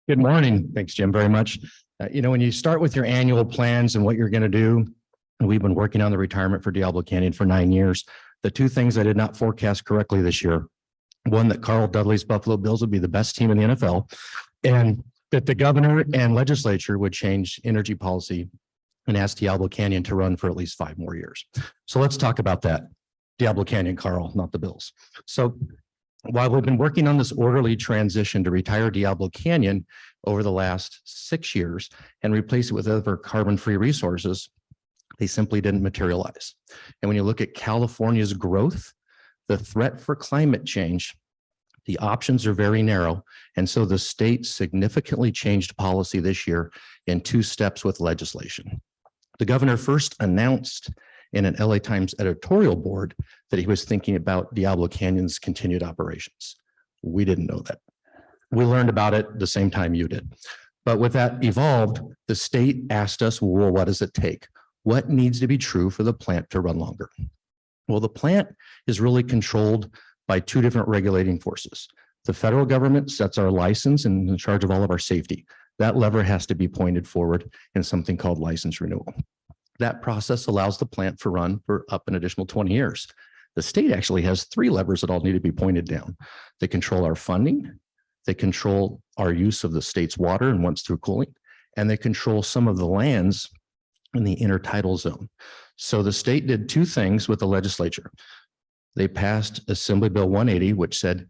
Good morning. Thanks, Jim, very much. When you start with your annual plans and what you're going to do, and we've been working on the retirement for Diablo Canyon for 9 years. The two things I did not forecast correctly this year, one, that Carl Dudley's Buffalo Bills would be the best team in the NFL, and that the governor and legislature would change energy policy and ask Diablo Canyon to run for at least 5 more years. So let's talk about that. Diablo Canyon, Carl, not the Bills. So while we've been working on this orderly transition to retire Diablo Canyon over the last 6 years and replace it with other carbon-free resources, they simply didn't materialize. And when you look at California's growth, the threat for climate change, the options are very narrow. And so the state significantly changed policy this year in 2 steps with legislation. The governor first announced in an LA Times editorial board that he was thinking about Diablo Canyon's continued operations. We didn't know that. We learned about it the same time you did. But with that evolved, the state asked us, well, what does it take? What needs to be true for the plant to run longer? Well, the plant is really controlled by 2 different regulating forces. The federal government sets our license and is in charge of all of our safety. That lever has to be pointed forward in something called license renewal. That process allows the plant to run for up an additional 20 years. The state actually has 3 levers that all need to be pointed down. They control our funding, they control our use of the state's water and once through cooling, and they control some of the lands in the intertidal zone. So the state did 2 things with the legislature. They passed Assembly Bill 180, which said,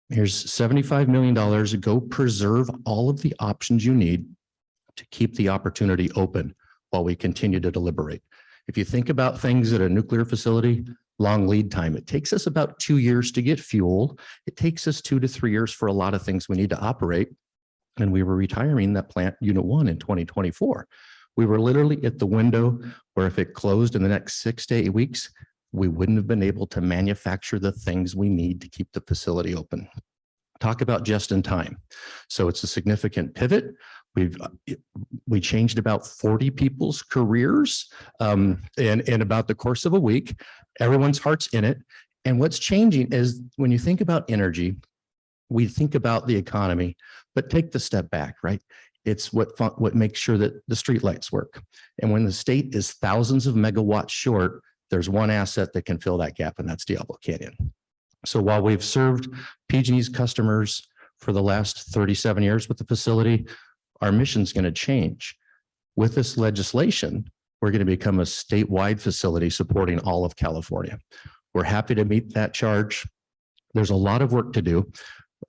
here's $75 million, go preserve all of the options you need to keep the opportunity open while we continue to deliberate. If you think about things at a nuclear facility, long lead time, it takes us about 2 years to get fuel. It takes us 2 to 3 years for a lot of things we need to operate. And we were retiring that plant unit 1 in 2024. We were literally at the window where if it closed in the next 6 to 8 weeks, we wouldn't have been able to manufacture the things we need to keep the facility open. Talk about just in time. So it's a significant pivot. We changed about 40 people's careers in about the course of a week. Everyone's heart's in it. And what's changing is when you think about energy, we think about the economy, but take the step back, right? It's what makes sure that the streetlights work. And when the state is thousands of megawatts short, there's one asset that can fill that gap, and that's Diablo Canyon. So while we've served PG&E's customers for the last 37 years with the facility, our mission's going to change. With this legislation, we're going to become a statewide facility supporting all of California. We're happy to meet that charge. There's a lot of work to do.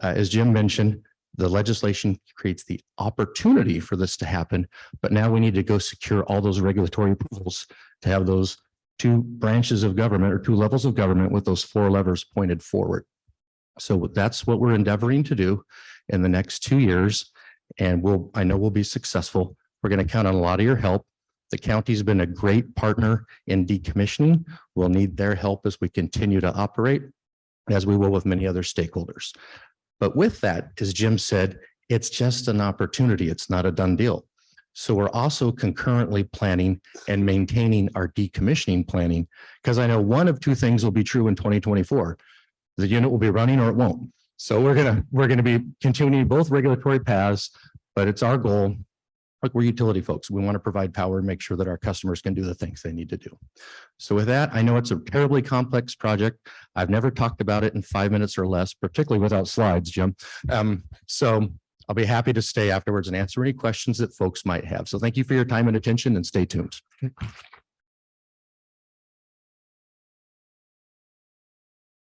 As Jim mentioned, the legislation creates the opportunity for this to happen, but now we need to go secure all those regulatory approvals to have those 2 branches of government or 2 levels of government with those 4 levers pointed forward. So that's what we're endeavoring to do in the next 2 years. And I know we'll be successful. We're going to count on a lot of your help. The county's been a great partner in decommissioning. We'll need their help as we continue to operate, as we will with many other stakeholders. But with that, as Jim said, it's just an opportunity. It's not a done deal. So we're also concurrently planning and maintaining our decommissioning planning, because I know one of 2 things will be true in 2024. The unit will be running or it won't. So we're gonna be continuing both regulatory paths, but it's our goal. Look, we're utility folks. We want to provide power and make sure that our customers can do the things they need to do. So with that, I know it's a terribly complex project. I've never talked about it in 5 minutes or less, particularly without slides, Jim. So I'll be happy to stay afterwards and answer any questions that folks might have. So thank you for your time and attention, and stay tuned.